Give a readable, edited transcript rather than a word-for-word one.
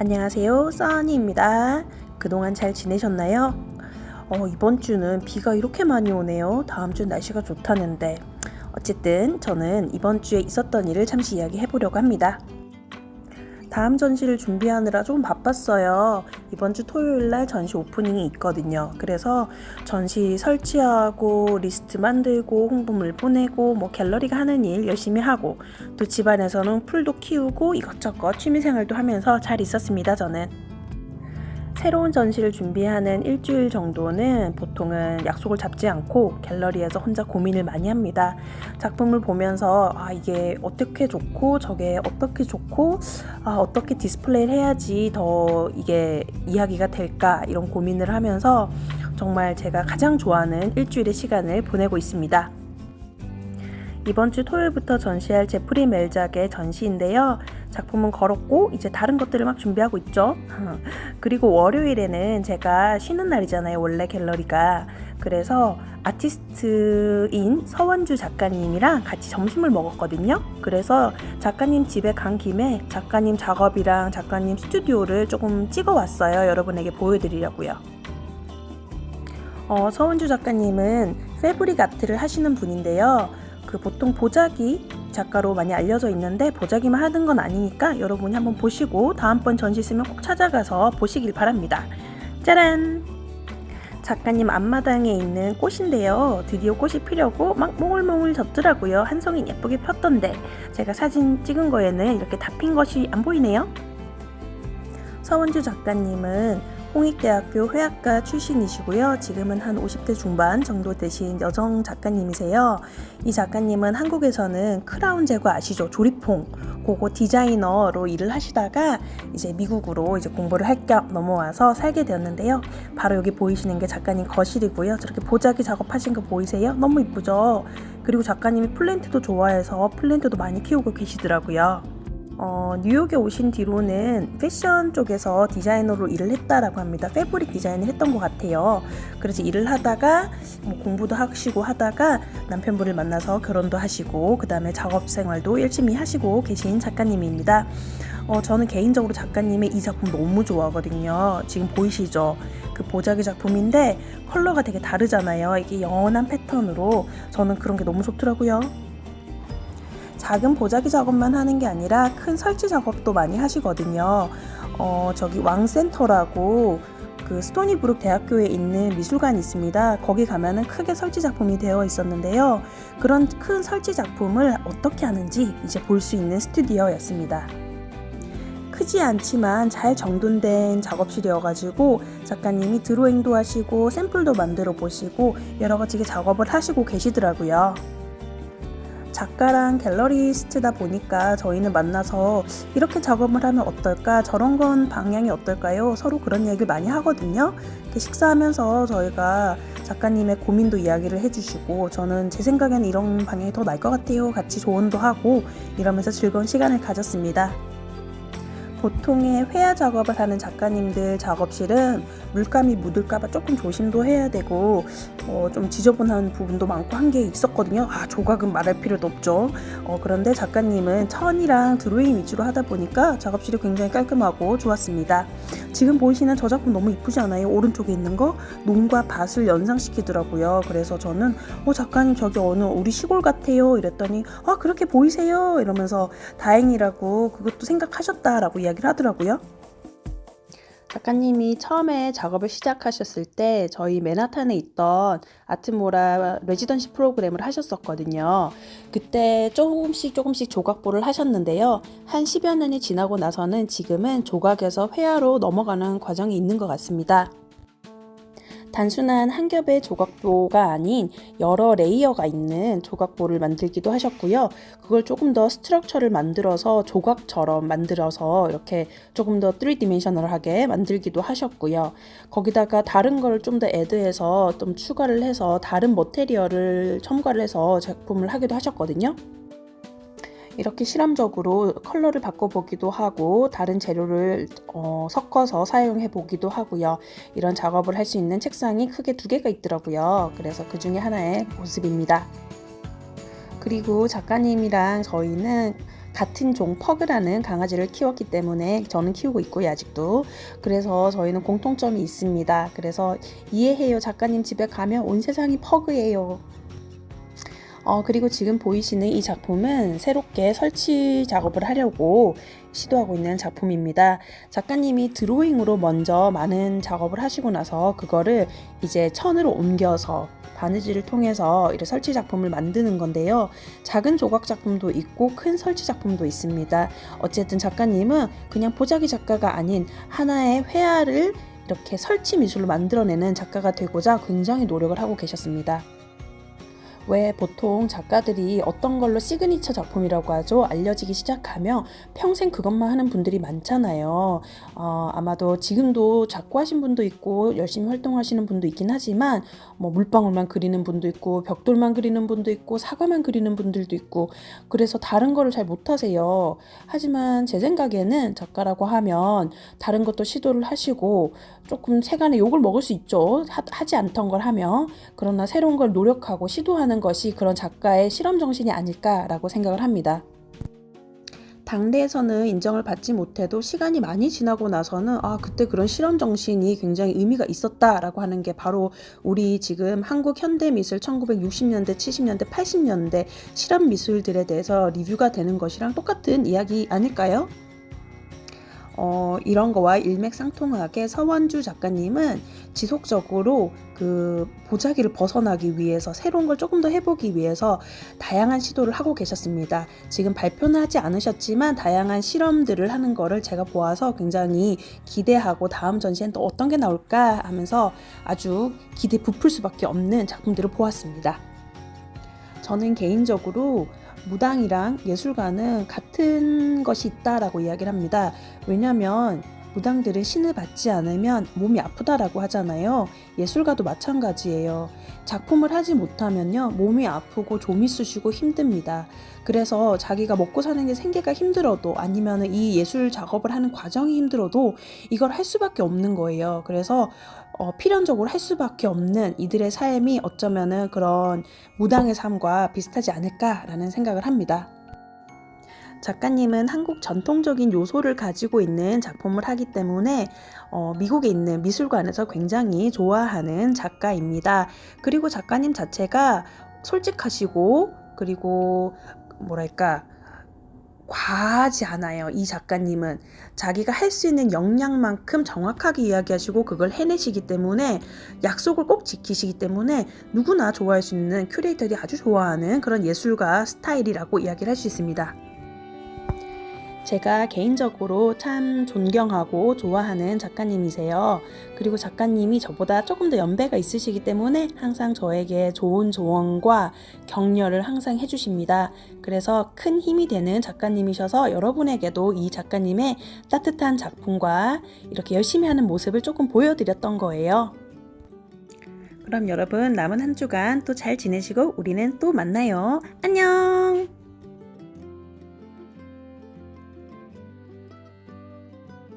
안녕하세요, 써니입니다. 그동안 잘 지내셨나요? 이번 주는 비가 이렇게 많이 오네요. 다음 주는 날씨가 좋다는데. 어쨌든 저는 이번 주에 있었던 일을 잠시 이야기해 보려고 합니다. 다음 전시를 준비하느라 좀 바빴어요. 이번 주 토요일 날 전시 오프닝이 있거든요. 그래서 전시 설치하고 리스트 만들고 홍보물 보내고 갤러리가 하는 일 열심히 하고 또 집안에서는 풀도 키우고 이것저것 취미생활도 하면서 잘 있었습니다. 저는. 새로운 전시를 준비하는 일주일 정도는 보통은 약속을 잡지 않고 갤러리에서 혼자 고민을 많이 합니다. 작품을 보면서 이게 어떻게 좋고 저게 어떻게 좋고 어떻게 디스플레이를 해야지 더 이게 이야기가 될까 이런 고민을 하면서 정말 제가 가장 좋아하는 일주일의 시간을 보내고 있습니다. 이번 주 토요일부터 전시할 제프리 멜작의 전시인데요. 작품은 걸었고 이제 다른 것들을 막 준비하고 있죠. 그리고 월요일에는 제가 쉬는 날이잖아요. 원래 갤러리가. 그래서 아티스트인 서원주 작가님이랑 같이 점심을 먹었거든요. 그래서 작가님 집에 간 김에 작가님 작업이랑 작가님 스튜디오를 조금 찍어 왔어요. 여러분에게 보여드리려고요. 서원주 작가님은 패브릭 아트를 하시는 분인데요. 보통 보자기 작가로 많이 알려져 있는데 보자기만 하는 건 아니니까 여러분이 한번 보시고 다음번 전시 있으면 꼭 찾아가서 보시길 바랍니다. 짜란! 작가님 앞마당에 있는 꽃인데요. 드디어 꽃이 피려고 막 몽글몽글 졌더라고요. 한 송이 예쁘게 폈던데 제가 사진 찍은 거에는 이렇게 다 핀 것이 안 보이네요. 서원주 작가님은 홍익대학교 회화과 출신이시고요. 지금은 한 50대 중반 정도 되신 여성 작가님이세요. 이 작가님은 한국에서는 크라운 제거 아시죠? 조립퐁 그거 디자이너로 일을 하시다가 이제 미국으로 이제 공부를 할 겸 넘어와서 살게 되었는데요. 바로 여기 보이시는 게 작가님 거실이고요. 저렇게 보자기 작업하신 거 보이세요? 너무 이쁘죠? 그리고 작가님이 플랜트도 좋아해서 플랜트도 많이 키우고 계시더라고요. 뉴욕에 오신 뒤로는 패션 쪽에서 디자이너로 일을 했다라고 합니다. 패브릭 디자인을 했던 것 같아요. 그래서 일을 하다가 공부도 하시고 하다가 남편분을 만나서 결혼도 하시고 그 다음에 작업 생활도 열심히 하시고 계신 작가님입니다. 저는 개인적으로 작가님의 이 작품 너무 좋아하거든요. 지금 보이시죠? 그 보자기 작품인데 컬러가 되게 다르잖아요. 이게 연한 패턴으로 저는 그런 게 너무 좋더라고요. 작은 보자기 작업만 하는 게 아니라 큰 설치 작업도 많이 하시거든요. 저기 왕센터라고 그 스토니브룩 대학교에 있는 미술관이 있습니다. 거기 가면은 크게 설치 작품이 되어 있었는데요. 그런 큰 설치 작품을 어떻게 하는지 이제 볼 수 있는 스튜디오였습니다. 크지 않지만 잘 정돈된 작업실이어가지고 작가님이 드로잉도 하시고 샘플도 만들어 보시고 여러 가지 작업을 하시고 계시더라고요. 작가랑 갤러리스트다 보니까 저희는 만나서 이렇게 작업을 하면 어떨까? 저런 건 방향이 어떨까요? 서로 그런 이야기를 많이 하거든요. 식사하면서 저희가 작가님의 고민도 이야기를 해주시고 저는 제 생각에는 이런 방향이 더 나을 것 같아요. 같이 조언도 하고 이러면서 즐거운 시간을 가졌습니다. 보통의 회화 작업을 하는 작가님들 작업실은 물감이 묻을까봐 조금 조심도 해야 되고 좀 지저분한 부분도 많고 한 게 있었거든요. 조각은 말할 필요도 없죠. 그런데 작가님은 천이랑 드로잉 위주로 하다 보니까 작업실이 굉장히 깔끔하고 좋았습니다. 지금 보이시는 저 작품 너무 이쁘지 않아요? 오른쪽에 있는 거 논과 밭을 연상시키더라고요. 그래서 저는 작가님 저기 어느 우리 시골 같아요 이랬더니 그렇게 보이세요 이러면서 다행이라고 그것도 생각하셨다라고 이야기를 하더라고요. 작가님이 처음에 작업을 시작하셨을 때 저희 맨하탄에 있던 아트모라 레지던시 프로그램을 하셨었거든요. 그때 조금씩 조각보를 하셨는데요. 한 10여 년이 지나고 나서는 지금은 조각에서 회화로 넘어가는 과정이 있는 것 같습니다. 단순한 한 겹의 조각보가 아닌 여러 레이어가 있는 조각보를 만들기도 하셨고요. 그걸 조금 더 스트럭처를 만들어서 조각처럼 만들어서 이렇게 조금 더 3디멘셔널하게 만들기도 하셨고요. 거기다가 다른 걸 좀 더 애드해서 좀 추가를 해서 다른 머테리얼을 첨가를 해서 작품을 하기도 하셨거든요. 이렇게 실험적으로 컬러를 바꿔보기도 하고 다른 재료를 섞어서 사용해 보기도 하고요. 이런 작업을 할 수 있는 책상이 크게 2개가 있더라고요. 그래서 그 중에 하나의 모습입니다. 그리고 작가님이랑 저희는 같은 종 퍼그라는 강아지를 키웠기 때문에 저는 키우고 있고요, 아직도. 그래서 저희는 공통점이 있습니다. 그래서 이해해요. 작가님 집에 가면 온 세상이 퍼그예요. 그리고 지금 보이시는 이 작품은 새롭게 설치 작업을 하려고 시도하고 있는 작품입니다. 작가님이 드로잉으로 먼저 많은 작업을 하시고 나서 그거를 이제 천으로 옮겨서 바느질을 통해서 이렇게 설치 작품을 만드는 건데요. 작은 조각 작품도 있고 큰 설치 작품도 있습니다. 어쨌든 작가님은 그냥 보자기 작가가 아닌 하나의 회화를 이렇게 설치 미술로 만들어내는 작가가 되고자 굉장히 노력을 하고 계셨습니다. 왜 보통 작가들이 어떤 걸로 시그니처 작품이라고 하죠? 알려지기 시작하면 평생 그것만 하는 분들이 많잖아요. 아마도 지금도 작고하신 분도 있고 열심히 활동하시는 분도 있긴 하지만 뭐 물방울만 그리는 분도 있고 벽돌만 그리는 분도 있고 사과만 그리는 분들도 있고 그래서 다른 거를 잘 못하세요. 하지만 제 생각에는 작가라고 하면 다른 것도 시도를 하시고 조금 세간에 욕을 먹을 수 있죠. 하지 않던 걸 하면. 그러나 새로운 걸 노력하고 시도하는 것이 그런 작가의 실험 정신이 아닐까라고 생각을 합니다. 당대에서는 인정을 받지 못해도 시간이 많이 지나고 나서는 그때 그런 실험 정신이 굉장히 의미가 있었다라고 하는 게 바로 우리 지금 한국 현대미술 1960년대, 70년대, 80년대 실험 미술들에 대해서 리뷰가 되는 것이랑 똑같은 이야기 아닐까요? 이런 거와 일맥상통하게 서원주 작가님은 지속적으로 그 보자기를 벗어나기 위해서 새로운 걸 조금 더 해보기 위해서 다양한 시도를 하고 계셨습니다. 지금 발표는 하지 않으셨지만 다양한 실험들을 하는 거를 제가 보아서 굉장히 기대하고 다음 전시엔 또 어떤 게 나올까 하면서 아주 기대 부풀 수밖에 없는 작품들을 보았습니다. 저는 개인적으로 무당이랑 예술가는 같은 것이 있다라고 이야기를 합니다. 왜냐하면 무당들은 신을 받지 않으면 몸이 아프다라고 하잖아요. 예술가도 마찬가지예요. 작품을 하지 못하면요 몸이 아프고 좀이 쑤시고 힘듭니다. 그래서 자기가 먹고 사는 게 생계가 힘들어도 아니면 이 예술 작업을 하는 과정이 힘들어도 이걸 할 수밖에 없는 거예요. 그래서 필연적으로 할 수밖에 없는 이들의 삶이 어쩌면은 그런 무당의 삶과 비슷하지 않을까라는 생각을 합니다. 작가님은 한국 전통적인 요소를 가지고 있는 작품을 하기 때문에 미국에 있는 미술관에서 굉장히 좋아하는 작가입니다. 그리고 작가님 자체가 솔직하시고 그리고 뭐랄까 과하지 않아요. 이 작가님은 자기가 할 수 있는 역량만큼 정확하게 이야기하시고 그걸 해내시기 때문에 약속을 꼭 지키시기 때문에 누구나 좋아할 수 있는 큐레이터들이 아주 좋아하는 그런 예술가 스타일이라고 이야기를 할 수 있습니다. 제가 개인적으로 참 존경하고 좋아하는 작가님이세요. 그리고 작가님이 저보다 조금 더 연배가 있으시기 때문에 항상 저에게 좋은 조언과 격려를 항상 해주십니다. 그래서 큰 힘이 되는 작가님이셔서 여러분에게도 이 작가님의 따뜻한 작품과 이렇게 열심히 하는 모습을 조금 보여드렸던 거예요. 그럼 여러분 남은 한 주간 또 잘 지내시고 우리는 또 만나요. 안녕!